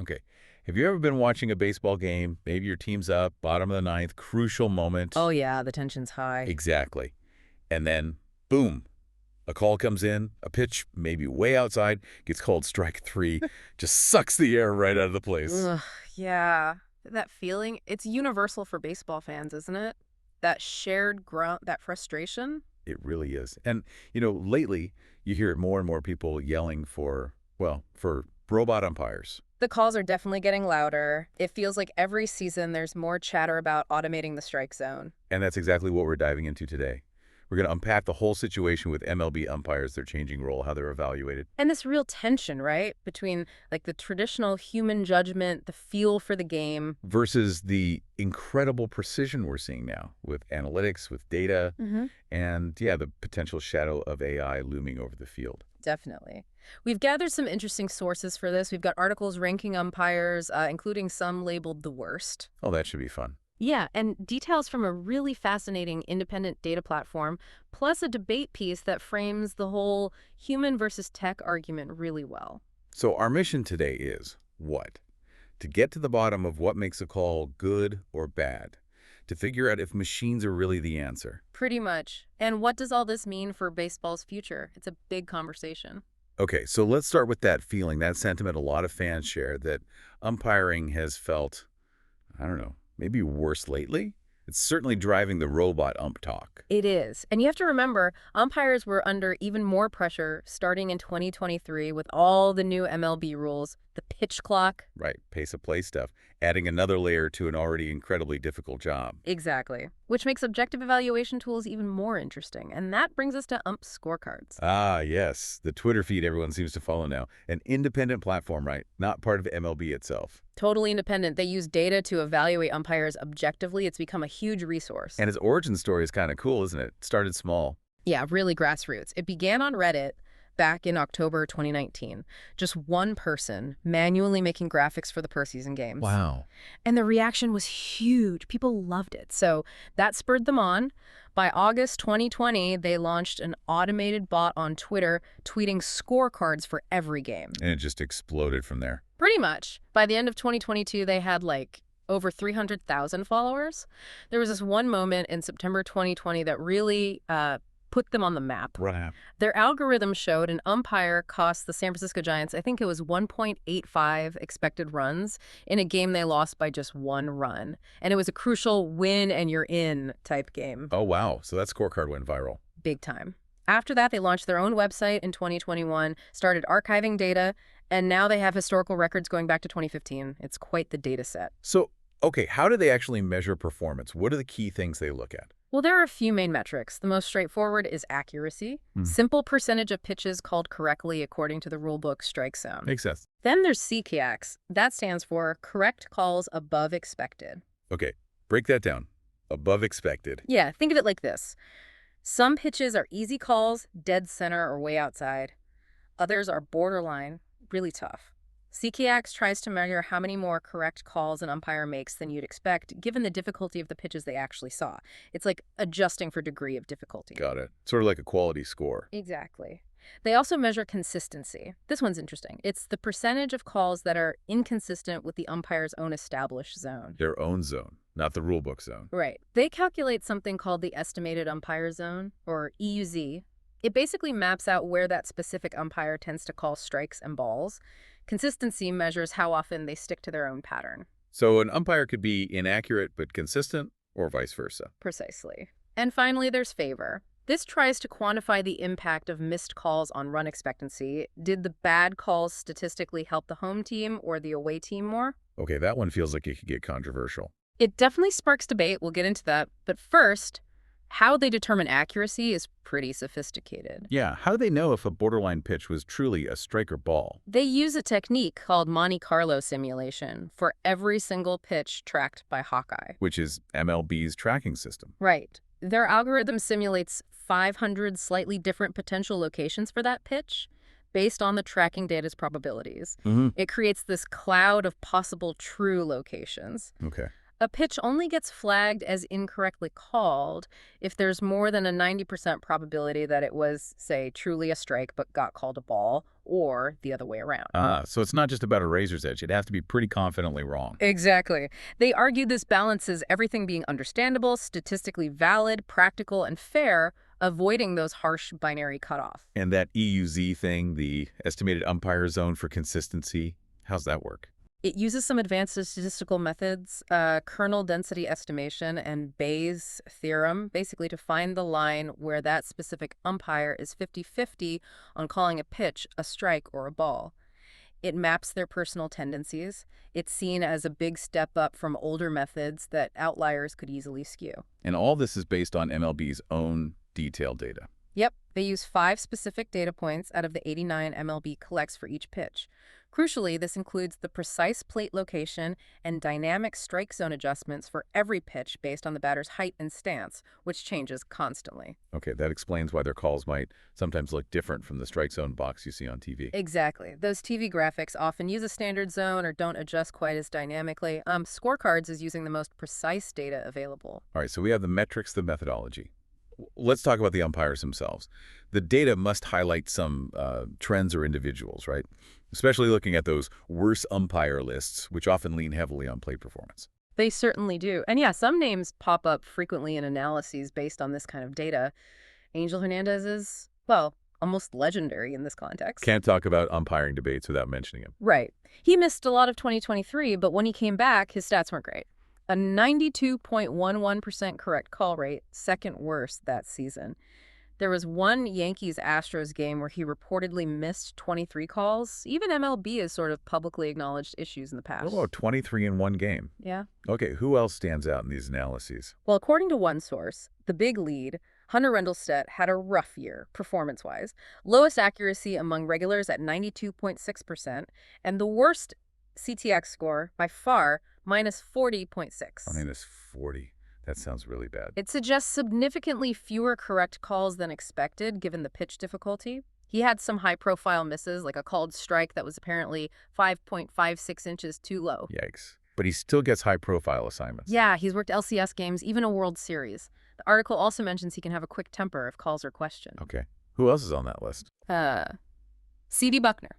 Okay. Have you ever been watching a baseball game? Maybe your team's up, bottom of the ninth, crucial moment. Oh yeah, the tension's high. Exactly. And then, boom, a call comes in, a pitch maybe way outside, gets called strike three, just sucks the air right out of the place. Ugh, yeah. That feeling, it's universal for baseball fans, isn't it? That shared grunt, that frustration. It really is. And, lately, you hear more and more people yelling for robot umpires. The calls are definitely getting louder. It feels like every season there's more chatter about automating the strike zone. And that's exactly what we're diving into today. We're going to unpack the whole situation with MLB umpires, their changing role, how they're evaluated. And this real tension, right? Between like the traditional human judgment, the feel for the game. Versus the incredible precision we're seeing now with analytics, with data, and, yeah, the potential shadow of AI looming over the field. Definitely. We've gathered some interesting sources for this. We've got articles ranking umpires, including some labeled the worst. Oh, that should be fun. Yeah, and details from a really fascinating independent data platform, plus a debate piece that frames the whole human versus tech argument really well. So our mission today is what? To get to the bottom of what makes a call good or bad. To figure out if machines are really the answer. Pretty much. And what does all this mean for baseball's future? It's a big conversation. Okay, so let's start with that feeling, that sentiment a lot of fans share, that umpiring has felt, I don't know, maybe worse lately? It's certainly driving the robot ump talk. It is. And you have to remember, umpires were under even more pressure starting in 2023 with all the new MLB rules, the pitch clock. Right, pace of play stuff, adding another layer to an already incredibly difficult job. Exactly. Which makes objective evaluation tools even more interesting. And that brings us to UmpScorecards. Ah, yes, the Twitter feed everyone seems to follow now. An independent platform, right? Not part of MLB itself. Totally independent. They use data to evaluate umpires objectively. It's become a huge resource. And its origin story is kind of cool, isn't it? It started small. Yeah, really grassroots. It began on Reddit back in October 2019. Just one person manually making graphics for the postseason games. Wow. And the reaction was huge. People loved it. So that spurred them on. By August 2020, they launched an automated bot on Twitter tweeting scorecards for every game. And it just exploded from there. Pretty much. By the end of 2022, they had like over 300,000 followers. There was this one moment in September 2020 that really put them on the map. Right. Their algorithm showed an umpire cost the San Francisco Giants, I think it was 1.85 expected runs in a game they lost by just one run. And it was a crucial win and you're in type game. Oh, wow. So that scorecard went viral. Big time. After that, they launched their own website in 2021, started archiving data, and now they have historical records going back to 2015. It's quite the data set. So, okay, how do they actually measure performance? What are the key things they look at? Well, there are a few main metrics. The most straightforward is accuracy. Simple percentage of pitches called correctly according to the rulebook strike zone. Makes sense. Then there's CKX. That stands for correct calls above expected. Okay, break that down. Above expected. Yeah, think of it like this. Some pitches are easy calls, dead center or way outside. Others are borderline, really tough. CKX tries to measure how many more correct calls an umpire makes than you'd expect, given the difficulty of the pitches they actually saw. It's like adjusting for degree of difficulty. Got it. Sort of like a quality score. Exactly. They also measure consistency. This one's interesting. It's the percentage of calls that are inconsistent with the umpire's own established zone. Their own zone, not the rulebook zone. Right. They calculate something called the estimated umpire zone, or EUZ. It basically maps out where that specific umpire tends to call strikes and balls. Consistency measures how often they stick to their own pattern. So an umpire could be inaccurate but consistent, or vice versa. Precisely. And finally, there's favor. This tries to quantify the impact of missed calls on run expectancy. Did the bad calls statistically help the home team or the away team more? Okay, that one feels like it could get controversial. It definitely sparks debate. We'll get into that. But first, how they determine accuracy is pretty sophisticated. Yeah, how do they know if a borderline pitch was truly a strike or ball? They use a technique called Monte Carlo simulation for every single pitch tracked by Hawkeye. Which is MLB's tracking system. Right. Their algorithm simulates 500 slightly different potential locations for that pitch based on the tracking data's probabilities. It creates this cloud of possible true locations. Okay. A pitch only gets flagged as incorrectly called if there's more than a 90% probability that it was, say, truly a strike but got called a ball, or the other way around. So it's not just about a razor's edge. It has to be pretty confidently wrong. Exactly. They argue this balances everything being understandable, statistically valid, practical, and fair, avoiding those harsh binary cutoff. And that EUZ thing, the estimated umpire zone for consistency, how's that work? It uses some advanced statistical methods, kernel density estimation, and Bayes' theorem, basically to find the line where that specific umpire is 50-50 on calling a pitch a strike or a ball. It maps their personal tendencies. It's seen as a big step up from older methods that outliers could easily skew. And all this is based on MLB's own detailed data. Yep, they use 5 specific data points out of the 89 MLB collects for each pitch. Crucially, this includes the precise plate location and dynamic strike zone adjustments for every pitch based on the batter's height and stance, which changes constantly. Okay, that explains why their calls might sometimes look different from the strike zone box you see on TV. Exactly. Those TV graphics often use a standard zone or don't adjust quite as dynamically. Scorecards is using the most precise data available. All right, so we have the metrics, the methodology. Let's talk about the umpires themselves. The data must highlight some trends or individuals, right? Especially looking at those worse umpire lists, which often lean heavily on plate performance. They certainly do. And yeah, some names pop up frequently in analyses based on this kind of data. Angel Hernandez is, well, almost legendary in this context. Can't talk about umpiring debates without mentioning him. Right. He missed a lot of 2023, but when he came back, his stats weren't great. A 92.11% correct call rate, second worst that season. There was one Yankees-Astros game where he reportedly missed 23 calls. Even MLB has sort of publicly acknowledged issues in the past. Oh, 23 in one game. Yeah. Okay, who else stands out in these analyses? Well, according to one source, the big lead, Hunter Rendelstedt, had a rough year, performance-wise. Lowest accuracy among regulars at 92.6%, and the worst CTX score, by far, minus 40.6. Minus 40. That sounds really bad. It suggests significantly fewer correct calls than expected, given the pitch difficulty. He had some high-profile misses, like a called strike that was apparently 5.56 inches too low. Yikes. But he still gets high-profile assignments. Yeah, he's worked LCS games, even a World Series. The article also mentions he can have a quick temper if calls are questioned. Okay. Who else is on that list? C.D. Buckner.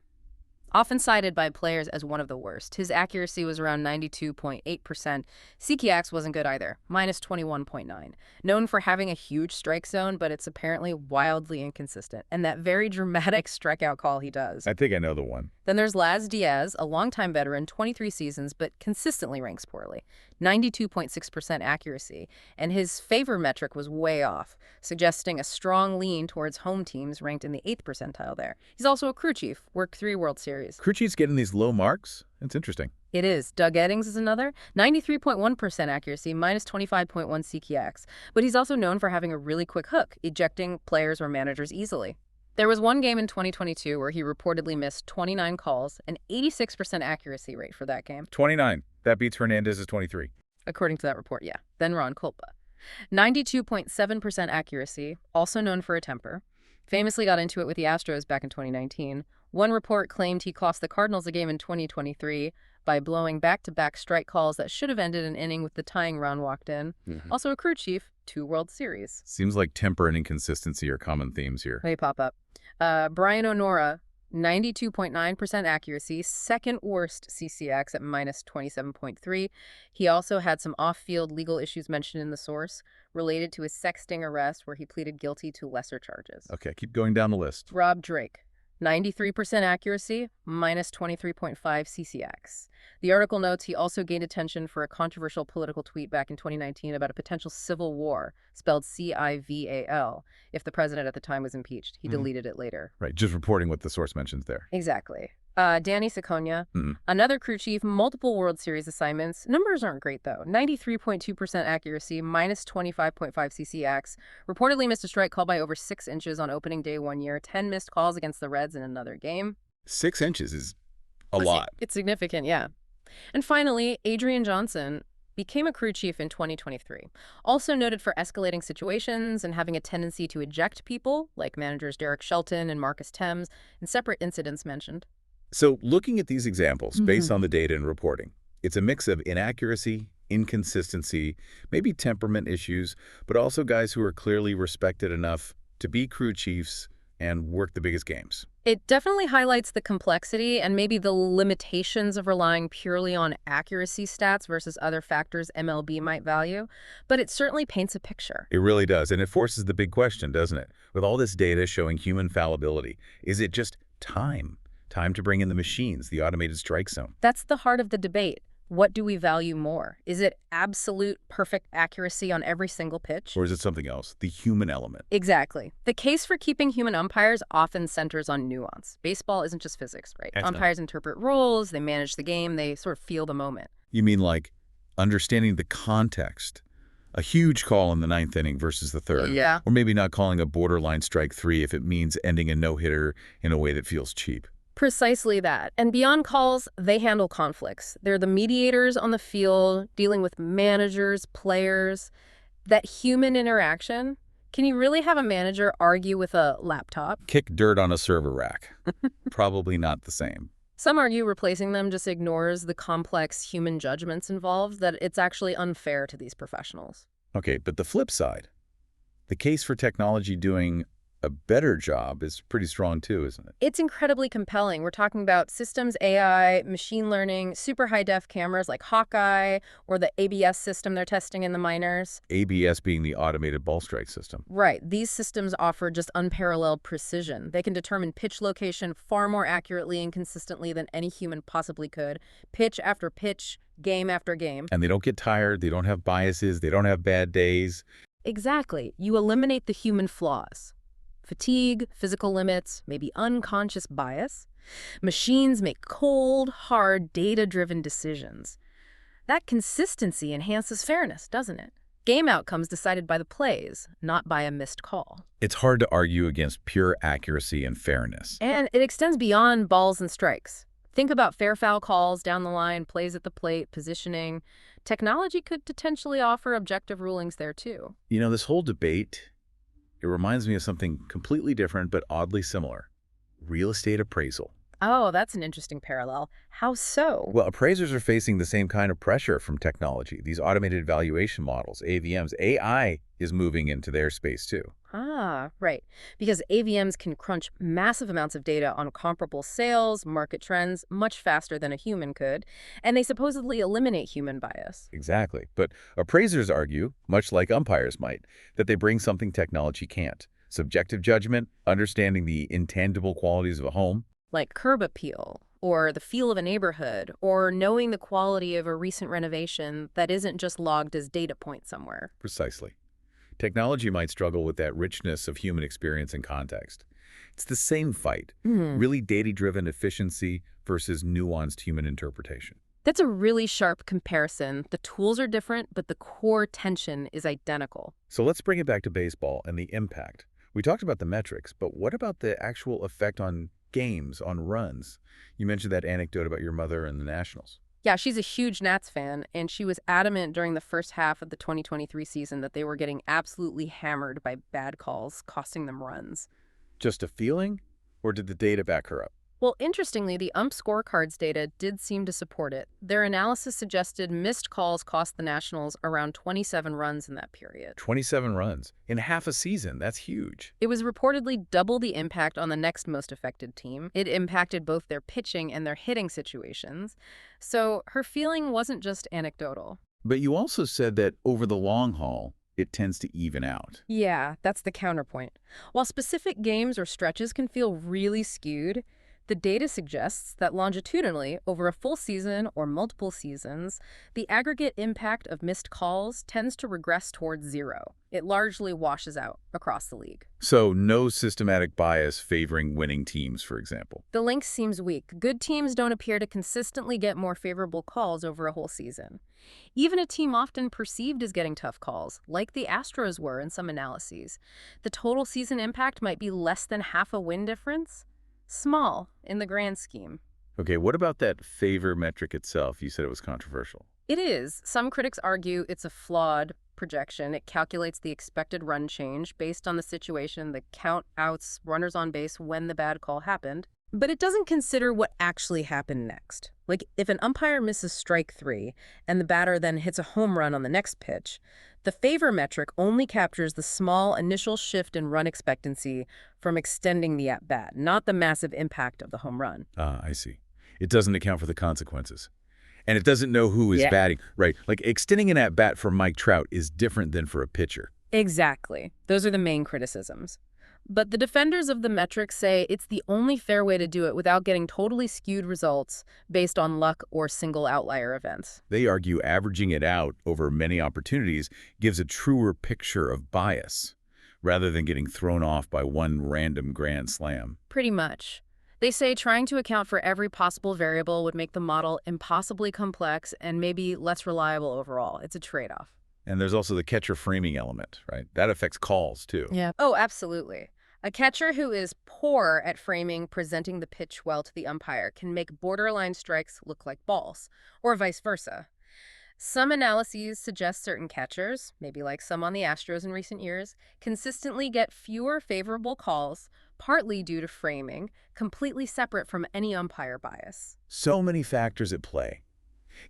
Often cited by players as one of the worst. His accuracy was around 92.8%. CKX wasn't good either, minus 21.9. Known for having a huge strike zone, but it's apparently wildly inconsistent. And that very dramatic strikeout call he does. I think I know the one. Then there's Laz Diaz, a longtime veteran, 23 seasons, but consistently ranks poorly. 92.6% accuracy. And his favor metric was way off, suggesting a strong lean towards home teams ranked in the 8th percentile there. He's also a crew chief, worked 3 World Series. Crew chiefs getting these low marks? That's interesting. It is. Doug Eddings is another. 93.1% accuracy, minus 25.1 CKX. But he's also known for having a really quick hook, ejecting players or managers easily. There was one game in 2022 where he reportedly missed 29 calls, an 86% accuracy rate for that game. 29. That beats Hernandez's 23. According to that report, yeah. Then Ron Kulpa. 92.7% accuracy, also known for a temper. Famously got into it with the Astros back in 2019. One report claimed he cost the Cardinals a game in 2023 by blowing back-to-back strike calls that should have ended an inning with the tying run walked in. Also a crew chief, 2 World Series. Seems like temper and inconsistency are common themes here. They pop up. Brian O'Nora, 92.9% accuracy, second worst CCX at minus 27.3. He also had some off-field legal issues mentioned in the source related to his sexting arrest where he pleaded guilty to lesser charges. Okay, keep going down the list. Rob Drake, 93% accuracy, minus 23.5 CCX. The article notes he also gained attention for a controversial political tweet back in 2019 about a potential civil war, spelled CIVAL, if the president at the time was impeached. He deleted it later. Right, just reporting what the source mentions there. Exactly. Danny Saconia, another crew chief, multiple World Series assignments. Numbers aren't great, though. 93.2% accuracy, minus 25.5 CCX. Reportedly missed a strike call by over 6 inches on opening day one year. 10 missed calls against the Reds in another game. 6 inches is a lot. It's significant, yeah. And finally, Adrian Johnson became a crew chief in 2023. Also noted for escalating situations and having a tendency to eject people, like managers Derek Shelton and Marcus Thames, in separate incidents mentioned. So looking at these examples based on the data and reporting, it's a mix of inaccuracy, inconsistency, maybe temperament issues, but also guys who are clearly respected enough to be crew chiefs and work the biggest games. It definitely highlights the complexity and maybe the limitations of relying purely on accuracy stats versus other factors MLB might value, but it certainly paints a picture. It really does, and it forces the big question, doesn't it? With all this data showing human fallibility, is it just time? Time to bring in the machines, the automated strike zone? That's the heart of the debate. What do we value more? Is it absolute perfect accuracy on every single pitch? Or is it something else, the human element? Exactly. The case for keeping human umpires often centers on nuance. Baseball isn't just physics, right? Excellent. Umpires interpret roles, they manage the game, they sort of feel the moment. You mean like understanding the context? A huge call in the ninth inning versus the third. Yeah. Or maybe not calling a borderline strike three if it means ending a no-hitter in a way that feels cheap. Precisely that. And beyond calls, they handle conflicts. They're the mediators on the field, dealing with managers, players. That human interaction. Can you really have a manager argue with a laptop? Kick dirt on a server rack. Probably not the same. Some argue replacing them just ignores the complex human judgments involved, that it's actually unfair to these professionals. Okay, but the flip side, the case for technology doing a better job is pretty strong too, isn't it? It's incredibly compelling. We're talking about systems, AI, machine learning, super high-def cameras like Hawkeye, or the ABS system they're testing in the minors. ABS being the automated ball strike system. Right. These systems offer just unparalleled precision. They can determine pitch location far more accurately and consistently than any human possibly could, pitch after pitch, game after game. And they don't get tired, they don't have biases, they don't have bad days. Exactly. You eliminate the human flaws. Fatigue, physical limits, maybe unconscious bias. Machines make cold, hard, data-driven decisions. That consistency enhances fairness, doesn't it? Game outcomes decided by the plays, not by a missed call. It's hard to argue against pure accuracy and fairness. And it extends beyond balls and strikes. Think about fair foul calls down the line, plays at the plate, positioning. Technology could potentially offer objective rulings there, too. You know, this whole debate, it reminds me of something completely different but oddly similar. Real estate appraisal. Oh, that's an interesting parallel. How so? Well, appraisers are facing the same kind of pressure from technology. These automated valuation models, AVMs, AI is moving into their space too. Ah, right. Because AVMs can crunch massive amounts of data on comparable sales, market trends, much faster than a human could, and they supposedly eliminate human bias. Exactly. But appraisers argue, much like umpires might, that they bring something technology can't. Subjective judgment, understanding the intangible qualities of a home. Like curb appeal, or the feel of a neighborhood, or knowing the quality of a recent renovation that isn't just logged as data point somewhere. Precisely. Technology might struggle with that richness of human experience and context. It's the same fight, really data-driven efficiency versus nuanced human interpretation. That's a really sharp comparison. The tools are different, but the core tension is identical. So let's bring it back to baseball and the impact. We talked about the metrics, but what about the actual effect on games, on runs? You mentioned that anecdote about your mother and the Nationals. Yeah, she's a huge Nats fan, and she was adamant during the first half of the 2023 season that they were getting absolutely hammered by bad calls, costing them runs. Just a feeling, or did the data back her up? Well, interestingly, the UmpScorecards data did seem to support it. Their analysis suggested missed calls cost the Nationals around 27 runs in that period. 27 runs. In half a season, that's huge. It was reportedly double the impact on the next most affected team. It impacted both their pitching and their hitting situations. So her feeling wasn't just anecdotal. But you also said that over the long haul, it tends to even out. Yeah, that's the counterpoint. While specific games or stretches can feel really skewed, the data suggests that longitudinally, over a full season or multiple seasons, the aggregate impact of missed calls tends to regress towards zero. It largely washes out across the league. So no systematic bias favoring winning teams, for example. The link seems weak. Good teams don't appear to consistently get more favorable calls over a whole season. Even a team often perceived as getting tough calls, like the Astros were in some analyses, the total season impact might be less than half a win difference. Small in the grand scheme. Okay, what about that favor metric itself? You said it was controversial. It is. Some critics argue it's a flawed projection. It calculates the expected run change based on the situation, the count outs, runners on base when the bad call happened. But it doesn't consider what actually happened next. Like, if an umpire misses strike three and the batter then hits a home run on the next pitch, the favor metric only captures the small initial shift in run expectancy from extending the at-bat, not the massive impact of the home run. Ah, I see. It doesn't account for the consequences. And it doesn't know who is Yeah. batting. Right. Like extending an at-bat for Mike Trout is different than for a pitcher. Exactly. Those are the main criticisms. But the defenders of the metric say it's the only fair way to do it without getting totally skewed results based on luck or single outlier events. They argue averaging it out over many opportunities gives a truer picture of bias, rather than getting thrown off by one random grand slam. Pretty much. They say trying to account for every possible variable would make the model impossibly complex and maybe less reliable overall. It's a trade-off. And there's also the catcher framing element, right? That affects calls, too. Yeah. Oh, absolutely. A catcher who is poor at framing presenting the pitch well to the umpire can make borderline strikes look like balls, or vice versa. Some analyses suggest certain catchers, maybe like some on the Astros in recent years, consistently get fewer favorable calls, partly due to framing, completely separate from any umpire bias. So many factors at play.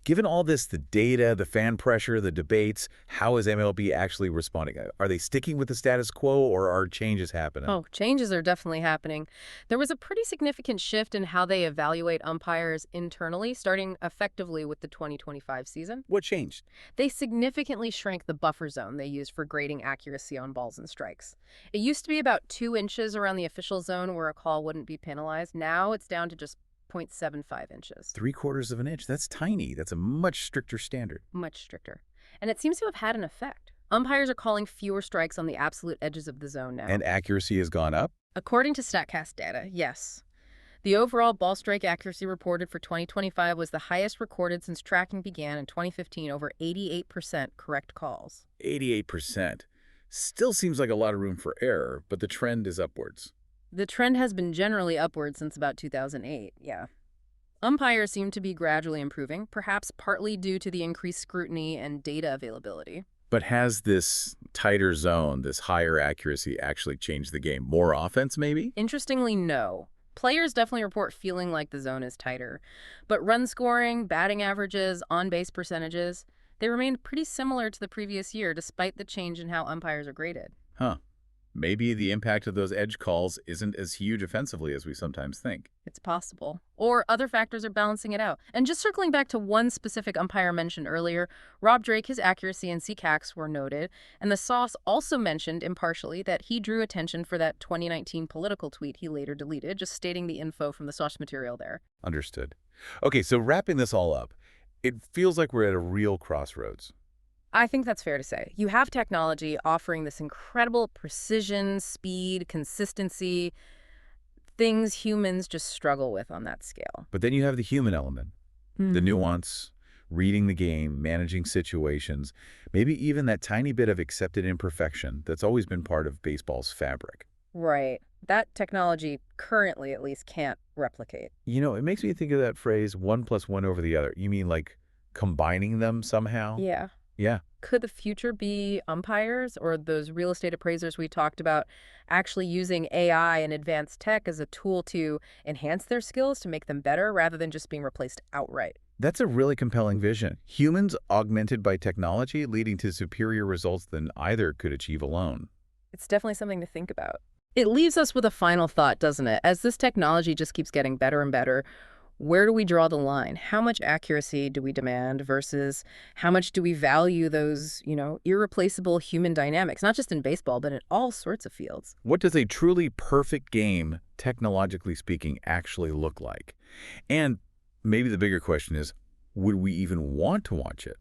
Given all this, the data, the fan pressure, the debates, how is MLB actually responding? Are they sticking with the status quo, or are changes happening? Oh, changes are definitely happening. There was a pretty significant shift in how they evaluate umpires internally, starting effectively with the 2025 season. What changed? They significantly shrank the buffer zone they used for grading accuracy on balls and strikes. It used to be about 2 inches around the official zone where a call wouldn't be penalized. Now it's down to just 0.75 inches. 3/4 of an inch. That's tiny. That's a much stricter standard. Much stricter. And it seems to have had an effect. Umpires are calling fewer strikes on the absolute edges of the zone now. And accuracy has gone up? According to Statcast data, yes. The overall ball strike accuracy reported for 2025 was the highest recorded since tracking began in 2015, over 88% correct calls. 88%. Still seems like a lot of room for error, but the trend is upwards. The trend has been generally upward since about 2008, yeah. Umpires seem to be gradually improving, perhaps partly due to the increased scrutiny and data availability. But has this tighter zone, this higher accuracy, actually changed the game? More offense, maybe? Interestingly, no. Players definitely report feeling like the zone is tighter. But run scoring, batting averages, on-base percentages, they remained pretty similar to the previous year despite the change in how umpires are graded. Huh. Maybe the impact of those edge calls isn't as huge offensively as we sometimes think. It's possible. Or other factors are balancing it out. And just circling back to one specific umpire mentioned earlier, Rob Drake, his accuracy and CCACs were noted, and the sauce also mentioned impartially that he drew attention for that 2019 political tweet he later deleted, just stating the info from the source material there. Understood. Okay, so wrapping this all up, it feels like we're at a real crossroads. I think that's fair to say. You have technology offering this incredible precision, speed, consistency, things humans just struggle with on that scale. But then you have the human element, the nuance, reading the game, managing situations, maybe even that tiny bit of accepted imperfection that's always been part of baseball's fabric. Right. That technology currently at least can't replicate. You know, it makes me think of that phrase, 1 + 1 over the other. You mean like combining them somehow? Yeah. Yeah. Could the future be umpires or those real estate appraisers we talked about actually using AI and advanced tech as a tool to enhance their skills to make them better rather than just being replaced outright? That's a really compelling vision. Humans augmented by technology leading to superior results than either could achieve alone. It's definitely something to think about. It leaves us with a final thought, doesn't it? As this technology just keeps getting better and better, where do we draw the line? How much accuracy do we demand versus how much do we value those, irreplaceable human dynamics, not just in baseball, but in all sorts of fields? What does a truly perfect game, technologically speaking, actually look like? And maybe the bigger question is, would we even want to watch it?